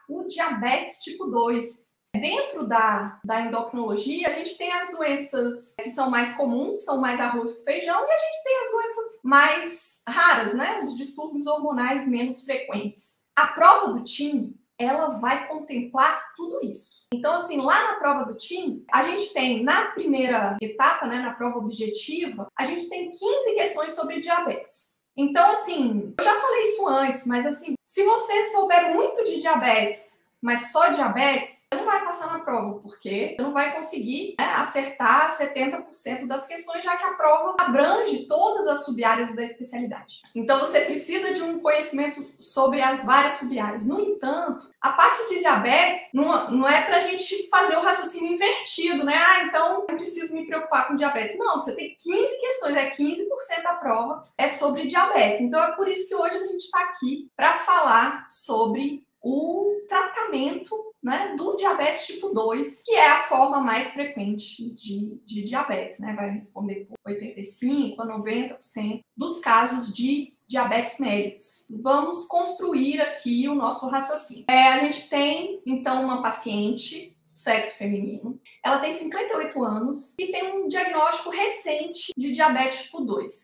o diabetes tipo 2. Dentro da endocrinologia, a gente tem as doenças que são mais comuns, são mais arroz com feijão, e a gente tem as doenças mais raras, né? Os distúrbios hormonais menos frequentes. A prova do TIM, ela vai contemplar tudo isso. Então, assim, lá na prova do TIM, a gente tem, na primeira etapa, né, na prova objetiva, a gente tem 15 questões sobre diabetes. Então, assim, eu já falei isso antes, mas assim, se você souber muito de diabetes, mas só diabetes, você não vai passar na prova, porque você não vai conseguir, né, acertar 70% das questões, já que a prova abrange todas as sub-áreas da especialidade. Então, você precisa de um conhecimento sobre as várias sub-áreas. No entanto, a parte de diabetes não é pra gente fazer o raciocínio invertido, né? Ah, então eu preciso me preocupar com diabetes. Não, você tem 15 questões, 15% da prova é sobre diabetes. Então, é por isso que hoje a gente está aqui para falar sobre o tratamento, né, do diabetes tipo 2, que é a forma mais frequente de diabetes, né? Vai responder por 85% a 90% dos casos de diabetes mellitus. Vamos construir aqui o nosso raciocínio. A gente tem, então, uma paciente, sexo feminino, ela tem 58 anos e tem um diagnóstico recente de diabetes tipo 2.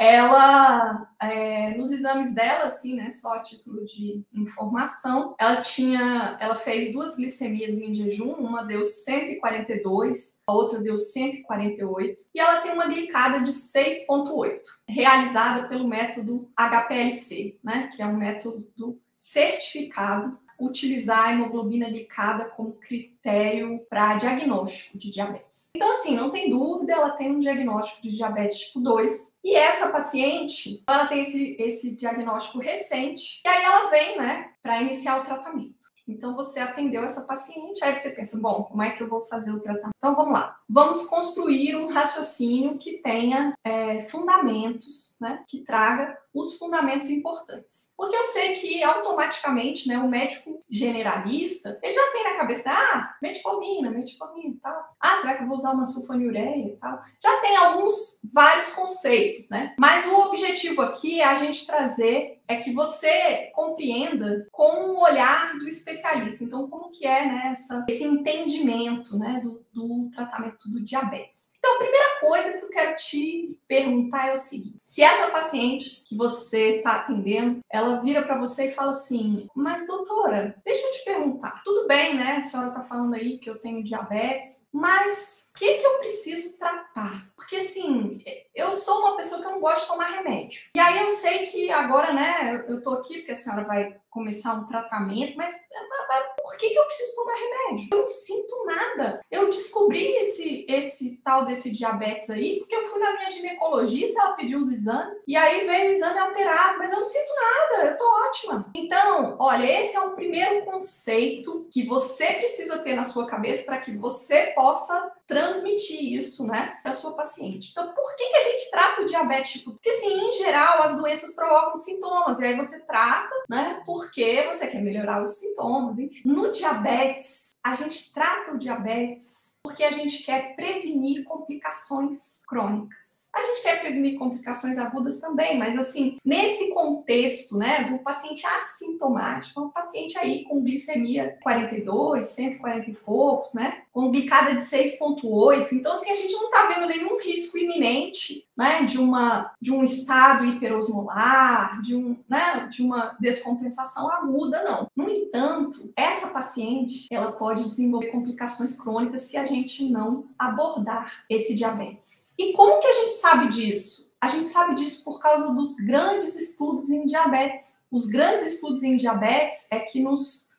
Ela, nos exames dela, assim, né, só a título de informação, ela fez 2 glicemias em jejum, uma deu 142, a outra deu 148, e ela tem uma glicada de 6,8, realizada pelo método HPLC, né, que é um método certificado utilizar a hemoglobina glicada como critério para diagnóstico de diabetes. Então, assim, não tem dúvida, ela tem um diagnóstico de diabetes tipo 2, e essa paciente, ela tem esse diagnóstico recente, e aí ela vem, né, para iniciar o tratamento. Então, você atendeu essa paciente, aí você pensa, bom, como é que eu vou fazer o tratamento? Então, vamos lá. Vamos construir um raciocínio que tenha fundamentos, né, que traga os fundamentos importantes. Porque eu sei que, automaticamente, né, o médico generalista, ele já tem na cabeça, metformina e tal. Será que eu vou usar uma sulfonilureia e tal? Já tem vários conceitos, né? Mas o objetivo aqui é a gente trazer, que você compreenda com o olhar do especialista. Então, como que é, né, esse entendimento, né, do tratamento do diabetes. Então, a primeira coisa que eu quero te perguntar é o seguinte: se essa paciente que você está atendendo, ela vira para você e fala assim, mas doutora, deixa eu te perguntar, tudo bem, né, a senhora está falando aí que eu tenho diabetes, mas o que eu preciso tratar? Porque, assim, eu sou uma pessoa que não gosta de tomar remédio. E aí eu sei que agora, né, eu tô aqui porque a senhora vai começar um tratamento, mas por que eu preciso tomar remédio? Eu não sinto nada. Eu descobri esse tal desse diabetes aí porque eu fui na minha ginecologista, ela pediu os exames, e aí veio o exame alterado, mas eu não sinto nada, eu tô ótima. Então, olha, esse é um primeiro conceito que você precisa ter na sua cabeça para que você possa transmitir isso, né, para sua paciente. Então, por que a gente trata o diabetes tipo? Porque, assim, em geral, as doenças provocam sintomas, e aí você trata, né, porque você quer melhorar os sintomas, enfim. No diabetes, a gente trata o diabetes porque a gente quer prevenir complicações crônicas. A gente quer prevenir complicações agudas também, mas, assim, nesse contexto, né, do paciente assintomático, um paciente aí com glicemia 42, 140 e poucos, né, com glicada de 6,8. Então, assim, a gente não está vendo nenhum risco iminente, né, de um estado hiperosmolar, de uma descompensação aguda, não. No entanto, essa paciente, ela pode desenvolver complicações crônicas se a gente não abordar esse diabetes. E como que a gente sabe disso? A gente sabe disso por causa dos grandes estudos em diabetes. Os grandes estudos em diabetes é que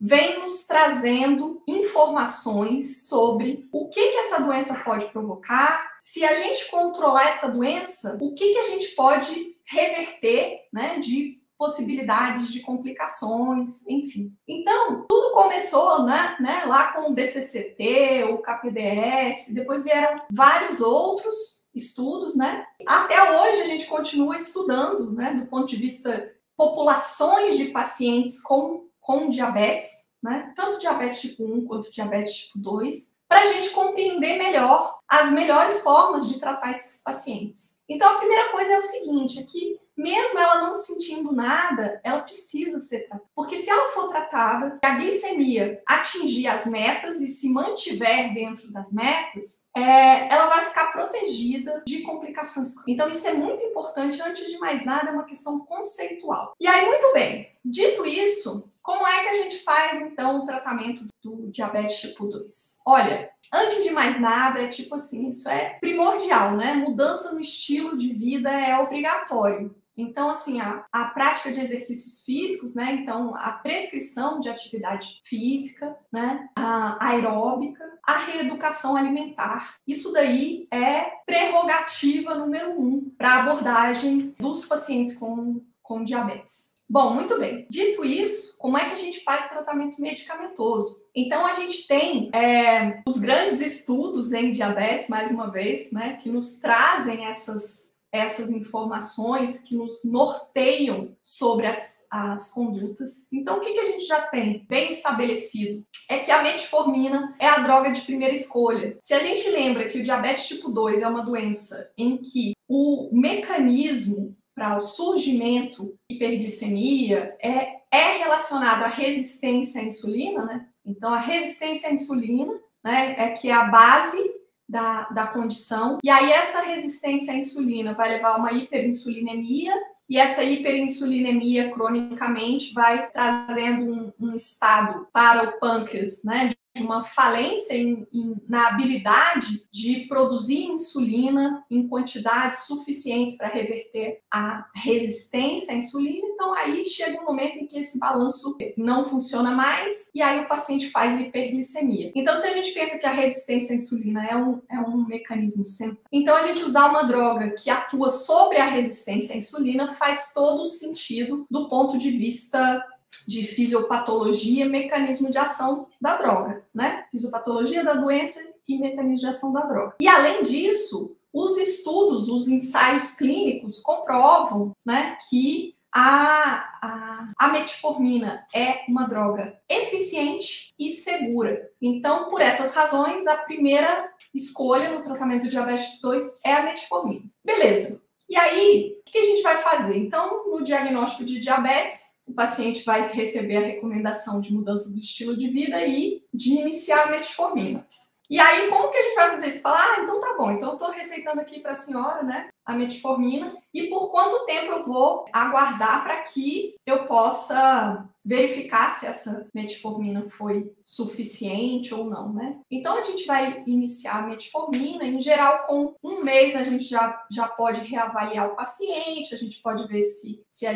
vem nos trazendo informações sobre o que essa doença pode provocar, se a gente controlar essa doença, o que a gente pode reverter, né, de possibilidades de complicações, enfim. Então, tudo começou, né, lá com o DCCT, o KPDS, depois vieram vários outros estudos, né? Até hoje a gente continua estudando, né, do ponto de vista populações de pacientes com diabetes, né? Tanto diabetes tipo 1 quanto diabetes tipo 2, para a gente compreender melhor as melhores formas de tratar esses pacientes. Então, a primeira coisa é o seguinte, é que mesmo ela não sentindo nada, ela precisa ser tratada. Porque se ela for tratada, a glicemia atingir as metas e se mantiver dentro das metas, ela vai ficar protegida de complicações. Então isso é muito importante. Antes de mais nada, é uma questão conceitual. E aí, muito bem. Dito isso, como é que a gente faz, então, o tratamento do diabetes tipo 2? Olha, antes de mais nada, é tipo assim, isso é primordial, né? Mudança no estilo de vida é obrigatório. Então, assim, a prática de exercícios físicos, né? Então, a prescrição de atividade física, né? A aeróbica, a reeducação alimentar. Isso daí é prerrogativa número 1 para a abordagem dos pacientes com diabetes. Bom, muito bem. Dito isso, como é que a gente faz o tratamento medicamentoso? Então, a gente tem os grandes estudos em diabetes, mais uma vez, né? Que nos trazem essas informações, que nos norteiam sobre as condutas. Então, o que a gente já tem bem estabelecido? É que a metformina é a droga de primeira escolha. Se a gente lembra que o diabetes tipo 2 é uma doença em que o mecanismo para o surgimento de hiperglicemia é relacionado à resistência à insulina, né? Então, a resistência à insulina, né, é que é a base da condição. E aí essa resistência à insulina vai levar a uma hiperinsulinemia, e essa hiperinsulinemia cronicamente vai trazendo um estado para o pâncreas, né, de uma falência na habilidade de produzir insulina em quantidades suficientes para reverter a resistência à insulina. Então, aí chega um momento em que esse balanço não funciona mais e aí o paciente faz hiperglicemia. Então, se a gente pensa que a resistência à insulina é um mecanismo central, então a gente usar uma droga que atua sobre a resistência à insulina faz todo o sentido do ponto de vista de fisiopatologia, mecanismo de ação da droga, né? Fisiopatologia da doença e mecanismo de ação da droga. E além disso, os estudos, os ensaios clínicos comprovam, né, que a metformina é uma droga eficiente e segura. Então, por essas razões, a primeira escolha no tratamento do diabetes tipo 2 é a metformina. Beleza. E aí, o que a gente vai fazer? Então, no diagnóstico de diabetes, o paciente vai receber a recomendação de mudança do estilo de vida e de iniciar a metformina. E aí, como que a gente vai fazer isso? Falar, então tá bom, então eu tô receitando aqui para a senhora, né, a metformina, e por quanto tempo eu vou aguardar para que eu possa verificar se essa metformina foi suficiente ou não, né? Então, a gente vai iniciar a metformina, em geral, com um mês a gente já pode reavaliar o paciente, a gente pode ver se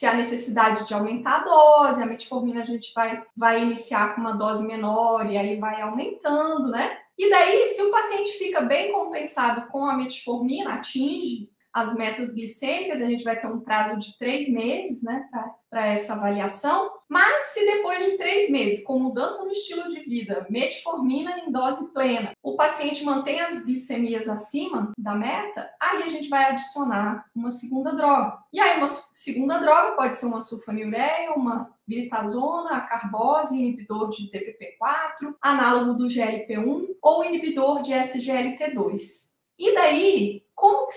há necessidade de aumentar a dose, a metformina a gente vai iniciar com uma dose menor e aí vai aumentando, né? E daí, se o paciente fica bem compensado com a metformina, atinge as metas glicêmicas, a gente vai ter um prazo de 3 meses, né, para essa avaliação. Mas se depois de 3 meses, com mudança no estilo de vida, metformina em dose plena, o paciente mantém as glicemias acima da meta, aí a gente vai adicionar uma segunda droga. E aí uma segunda droga pode ser uma sulfonilureia, uma glitazona, a carbose, inibidor de DPP-4, análogo do GLP-1 ou inibidor de SGLT2. E daí, como que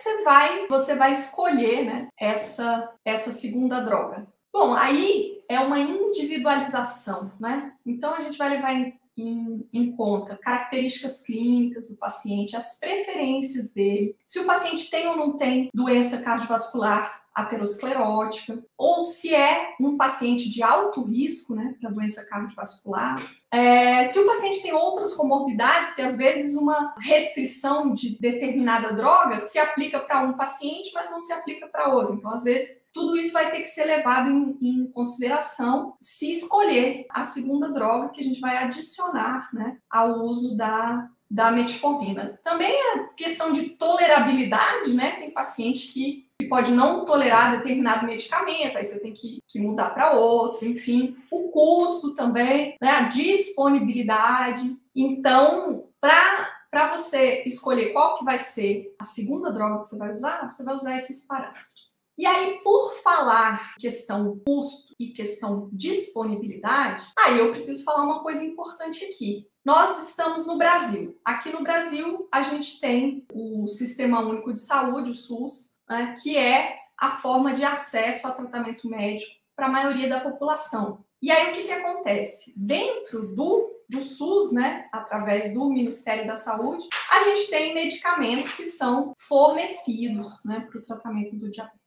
você vai escolher, né, essa segunda droga? Bom, aí é uma individualização, né? Então, a gente vai levar em conta características clínicas do paciente, as preferências dele, se o paciente tem ou não tem doença cardiovascular aterosclerótica, ou se é um paciente de alto risco, né, para doença cardiovascular. Se o paciente tem outras comorbidades, porque às vezes uma restrição de determinada droga se aplica para um paciente, mas não se aplica para outro. Então, às vezes, tudo isso vai ter que ser levado em consideração se escolher a segunda droga que a gente vai adicionar, né, ao uso da metformina. Também é questão de tolerabilidade, né? Tem paciente que pode não tolerar determinado medicamento, aí você tem que mudar para outro, enfim. O custo também, né? A disponibilidade. Então, para você escolher qual que vai ser a segunda droga que você vai usar esses parâmetros. E aí, por falar questão custo e questão disponibilidade, aí eu preciso falar uma coisa importante aqui. Nós estamos no Brasil. Aqui no Brasil, a gente tem o Sistema Único de Saúde, o SUS, né, que é a forma de acesso a tratamento médico para a maioria da população. E aí, o que acontece? Dentro do SUS, né, através do Ministério da Saúde, a gente tem medicamentos que são fornecidos, né, para o tratamento do diabetes.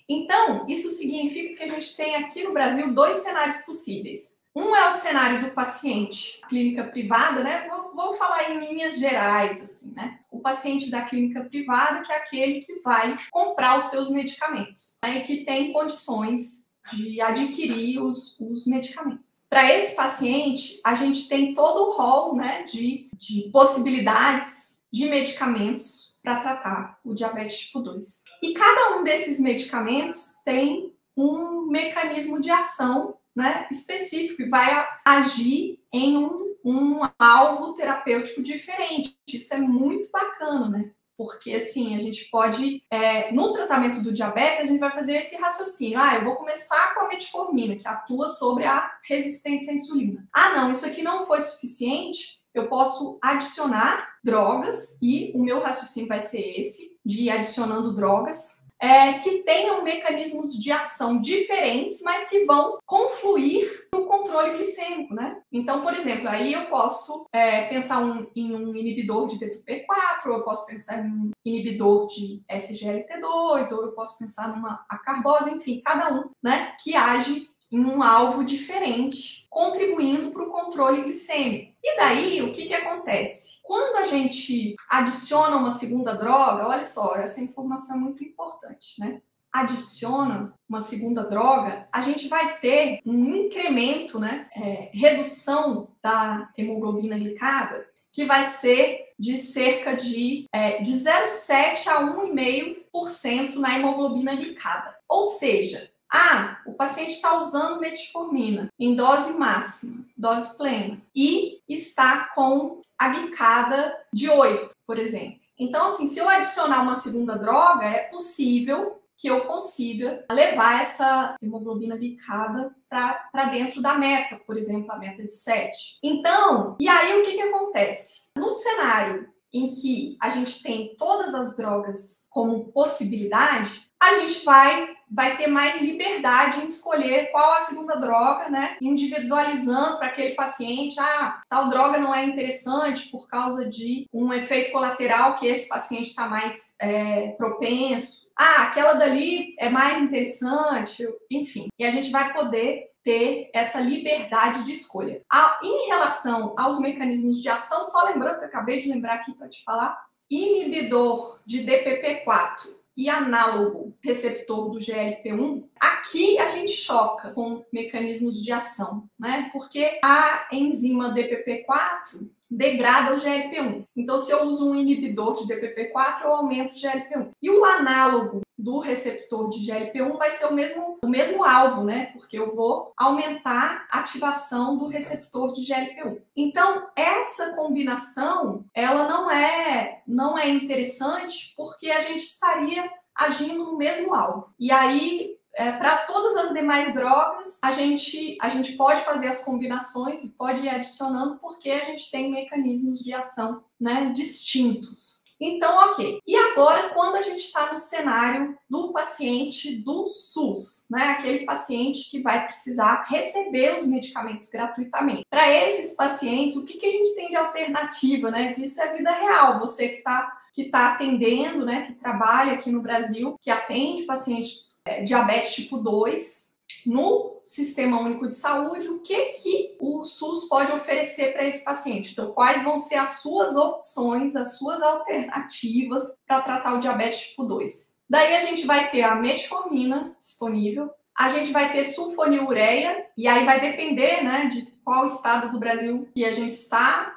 Então, isso significa que a gente tem aqui no Brasil 2 cenários possíveis. Um é o cenário do paciente, clínica privada, né? Vou falar em linhas gerais, assim, né? O paciente da clínica privada, que é aquele que vai comprar os seus medicamentos, né? E que tem condições de adquirir os medicamentos. Para esse paciente, a gente tem todo o rol, né, de possibilidades de medicamentos para tratar o diabetes tipo 2. E cada um desses medicamentos tem um mecanismo de ação, né, específico e vai agir em um alvo terapêutico diferente. Isso é muito bacana, né? Porque, assim, a gente pode... no tratamento do diabetes, a gente vai fazer esse raciocínio. Eu vou começar com a metformina, que atua sobre a resistência à insulina. Não, isso aqui não foi suficiente, eu posso adicionar drogas, e o meu raciocínio vai ser esse, de ir adicionando drogas, que tenham mecanismos de ação diferentes, mas que vão confluir no controle glicêmico, né? Então, por exemplo, aí eu posso pensar em um inibidor de DPP-4, ou eu posso pensar em um inibidor de SGLT2, ou eu posso pensar numa acarbose, enfim, cada um, né, que age em um alvo diferente, contribuindo para o controle glicêmico. E daí, o que acontece? Quando a gente adiciona uma segunda droga, olha só, essa informação é muito importante, né? Adiciona uma segunda droga, a gente vai ter um incremento, né? Redução da hemoglobina glicada, que vai ser de cerca de 0,7 a 1,5% na hemoglobina glicada. Ou seja, o paciente está usando metformina em dose máxima, dose plena, e está com a glicada de 8, por exemplo. Então, assim, se eu adicionar uma segunda droga, é possível que eu consiga levar essa hemoglobina glicada para dentro da meta, por exemplo, a meta de 7. Então, e aí o que acontece? No cenário em que a gente tem todas as drogas como possibilidade, a gente vai ter mais liberdade em escolher qual a segunda droga, né? Individualizando para aquele paciente, tal droga não é interessante por causa de um efeito colateral que esse paciente está mais propenso. Aquela dali é mais interessante, enfim. E a gente vai poder ter essa liberdade de escolha. Em relação aos mecanismos de ação, só lembrando que eu acabei de lembrar aqui para te falar, inibidor de DPP-4 e análogo receptor do GLP-1, aqui a gente choca com mecanismos de ação, né? Porque a enzima DPP-4 degrada o GLP-1. Então, se eu uso um inibidor de DPP-4, eu aumento o GLP-1. E o análogo do receptor de GLP-1 vai ser o mesmo alvo, né? Porque eu vou aumentar a ativação do receptor de GLP-1. Então, essa combinação, ela não é interessante porque a gente estaria agindo no mesmo alvo. E aí, para todas as demais drogas, a gente pode fazer as combinações e pode ir adicionando porque a gente tem mecanismos de ação, né, distintos. Então, ok. E agora, quando a gente está no cenário do paciente do SUS, né? Aquele paciente que vai precisar receber os medicamentos gratuitamente. Para esses pacientes, o que a gente tem de alternativa, né? Isso é vida real. Você que está atendendo, né? Que trabalha aqui no Brasil, que atende pacientes diabetes tipo 2, no Sistema Único de Saúde, o que o SUS pode oferecer para esse paciente. Então, quais vão ser as suas opções, as suas alternativas para tratar o diabetes tipo 2. Daí a gente vai ter a metformina disponível, a gente vai ter sulfonilureia, e aí vai depender, né, de qual estado do Brasil que a gente está,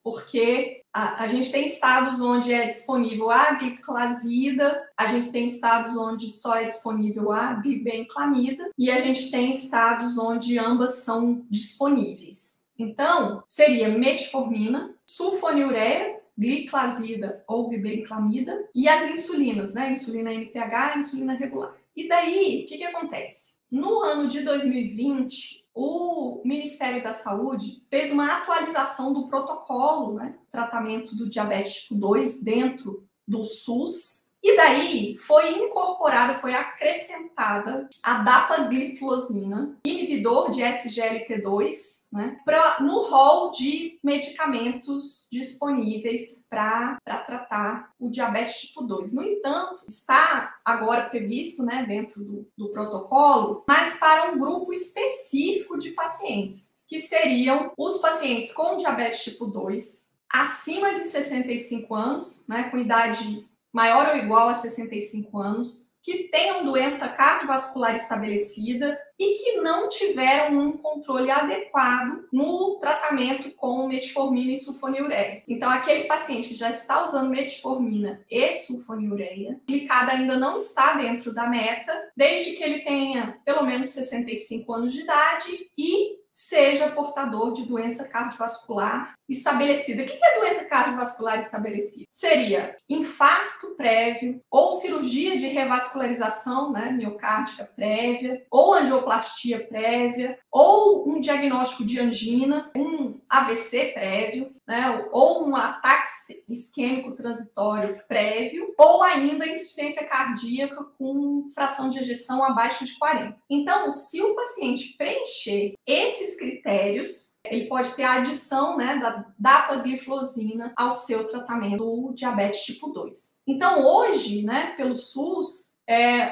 porque a gente tem estados onde é disponível a gliclazida, a gente tem estados onde só é disponível a glibenclamida, e a gente tem estados onde ambas são disponíveis. Então, seria metformina, sulfonilureia, gliclazida ou glibenclamida, e as insulinas, né? Insulina NPH e insulina regular. E daí, o que acontece? No ano de 2020, o Ministério da Saúde fez uma atualização do protocolo, né, tratamento do diabetes tipo 2 dentro do SUS, E daí foi incorporada, foi acrescentada a dapagliflozina, inibidor de SGLT2, né, no rol de medicamentos disponíveis para tratar o diabetes tipo 2. No entanto, está agora previsto, né, dentro do protocolo, mas para um grupo específico de pacientes, que seriam os pacientes com diabetes tipo 2, acima de 65 anos, né, com idade maior ou igual a 65 anos, que tenham doença cardiovascular estabelecida e que não tiveram um controle adequado no tratamento com metformina e sulfonilureia. Então, aquele paciente que já está usando metformina e sulfonilureia, a glicada ainda não está dentro da meta, desde que ele tenha pelo menos 65 anos de idade e seja portador de doença cardiovascular estabelecida. O que é doença cardiovascular estabelecida? Seria infarto prévio, ou cirurgia de revascularização, né, miocárdica prévia, ou angioplastia prévia, ou um diagnóstico de angina, um AVC prévio, né, ou um ataque isquêmico transitório prévio, ou ainda insuficiência cardíaca com fração de ejeção abaixo de 40. Então, se o paciente preencher esses critérios, ele pode ter a adição, né, da dapagliflozina ao seu tratamento do diabetes tipo 2. Então, hoje, né, pelo SUS,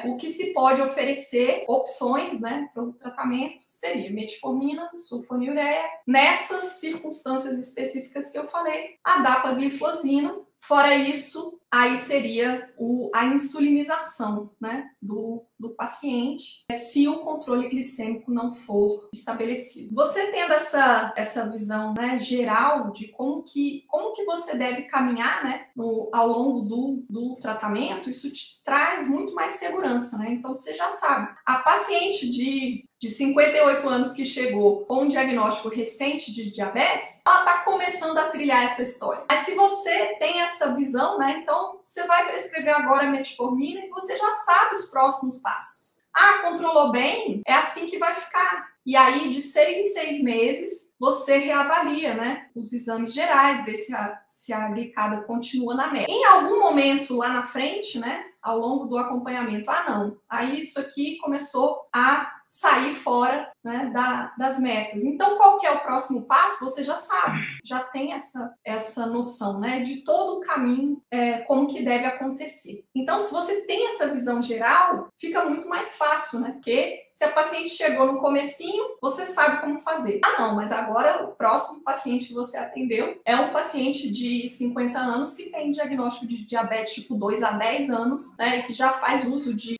o que se pode oferecer opções, né, para o tratamento seria metformina, sulfonilureia, nessas circunstâncias específicas que eu falei, a dapagliflozina. Fora isso, aí seria a insulinização, né, do paciente, se o controle glicêmico não for estabelecido. Você tendo essa visão, né, geral de como que você deve caminhar, né, ao longo do tratamento, isso te traz muito mais segurança, né? Então você já sabe, a paciente de 58 anos que chegou com um diagnóstico recente de diabetes, ela está começando a trilhar essa história. Mas se você tem essa visão, né, então você vai prescrever agora metformina e você já sabe os próximos passos. Ah, controlou bem? É assim que vai ficar. E aí, de 6 em 6 meses, você reavalia, né, os exames gerais, vê se a glicada continua na média. Em algum momento lá na frente, né, ao longo do acompanhamento, não, aí isso aqui começou a sair fora, né, das metas. Então, qual que é o próximo passo? Você já sabe, já tem essa noção, né, de todo o caminho, como que deve acontecer. Então, se você tem essa visão geral, fica muito mais fácil, né, porque se a paciente chegou no comecinho, você sabe como fazer. Não, mas agora o próximo paciente que você atendeu é um paciente de 50 anos que tem diagnóstico de diabetes tipo 2 há 10 anos, né, que já faz uso de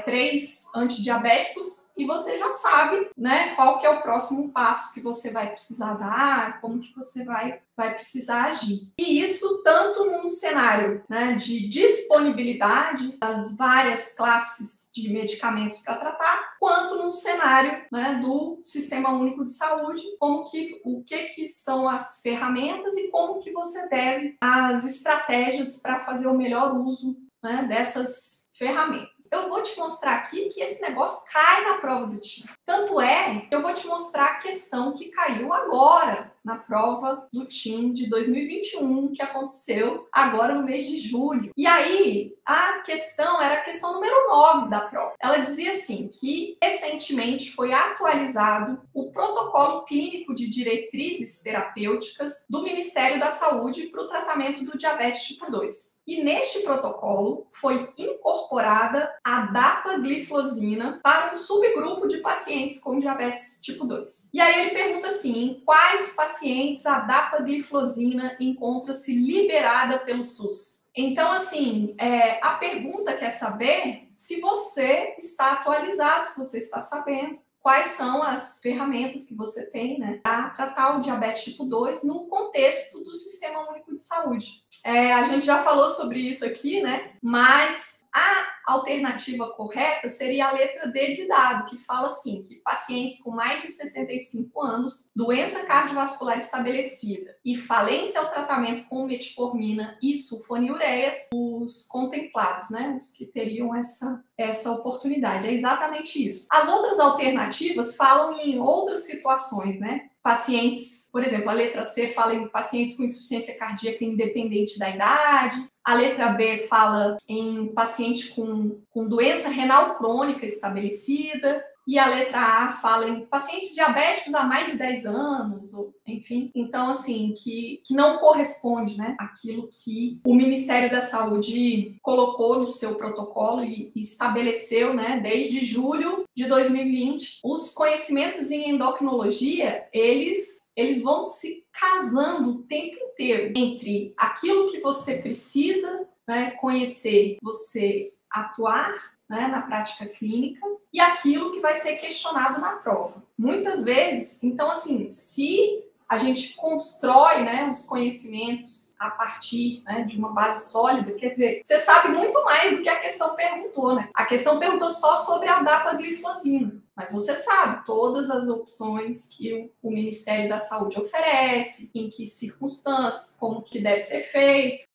3 antidiabéticos e você já sabe, né, qual que é o próximo passo que você vai precisar dar, como que você vai precisar agir. E isso tanto num cenário, né, de disponibilidade das várias classes de medicamentos para tratar, quanto num cenário, né, do Sistema Único de Saúde, o que são as ferramentas e como que você deve as estratégias para fazer o melhor uso, né, dessas ferramentas. Eu vou te mostrar aqui que esse negócio cai na prova do TIM. Tanto é que eu vou te mostrar a questão que caiu agora na prova do TIM de 2021, que aconteceu agora no mês de julho. E aí, a questão era a questão número 9 da prova. Ela dizia assim, que recentemente foi atualizado o protocolo clínico de diretrizes terapêuticas do Ministério da Saúde para o tratamento do diabetes tipo 2. E neste protocolo foi incorporada a dapagliflozina para um subgrupo de pacientes com diabetes tipo 2. E aí ele pergunta assim, em quais pacientes a dapagliflozina encontra-se liberada pelo SUS? Então, assim, a pergunta quer saber se você está atualizado, se você está sabendo quais são as ferramentas que você tem, né, para tratar o diabetes tipo 2 no contexto do Sistema Único de Saúde. A gente já falou sobre isso aqui, né? Mas a alternativa correta seria a letra D de dado, que fala assim, que pacientes com mais de 65 anos, doença cardiovascular estabelecida e falência ao tratamento com metformina e sulfonilureias, os contemplados, né? Os que teriam essa oportunidade. É exatamente isso. As outras alternativas falam em outras situações, né? Pacientes, por exemplo, a letra C fala em pacientes com insuficiência cardíaca independente da idade, A letra B fala em paciente com doença renal crônica estabelecida. E a letra A fala em pacientes diabéticos há mais de 10 anos, ou, enfim. Então, assim, que não corresponde, né, àquilo que o Ministério da Saúde colocou no seu protocolo e estabeleceu, né, desde julho de 2020. Os conhecimentos em endocrinologia, eles vão se casando o tempo inteiro entre aquilo que você precisa, né, conhecer, você atuar, né, na prática clínica, e aquilo que vai ser questionado na prova. Muitas vezes, então, assim, se a gente constrói, né, os conhecimentos a partir, né, de uma base sólida, quer dizer, você sabe muito mais do que a questão perguntou, né? A questão perguntou só sobre a dapagliflozina, mas você sabe todas as opções que o Ministério da Saúde oferece, em que circunstâncias, como que deve ser feito.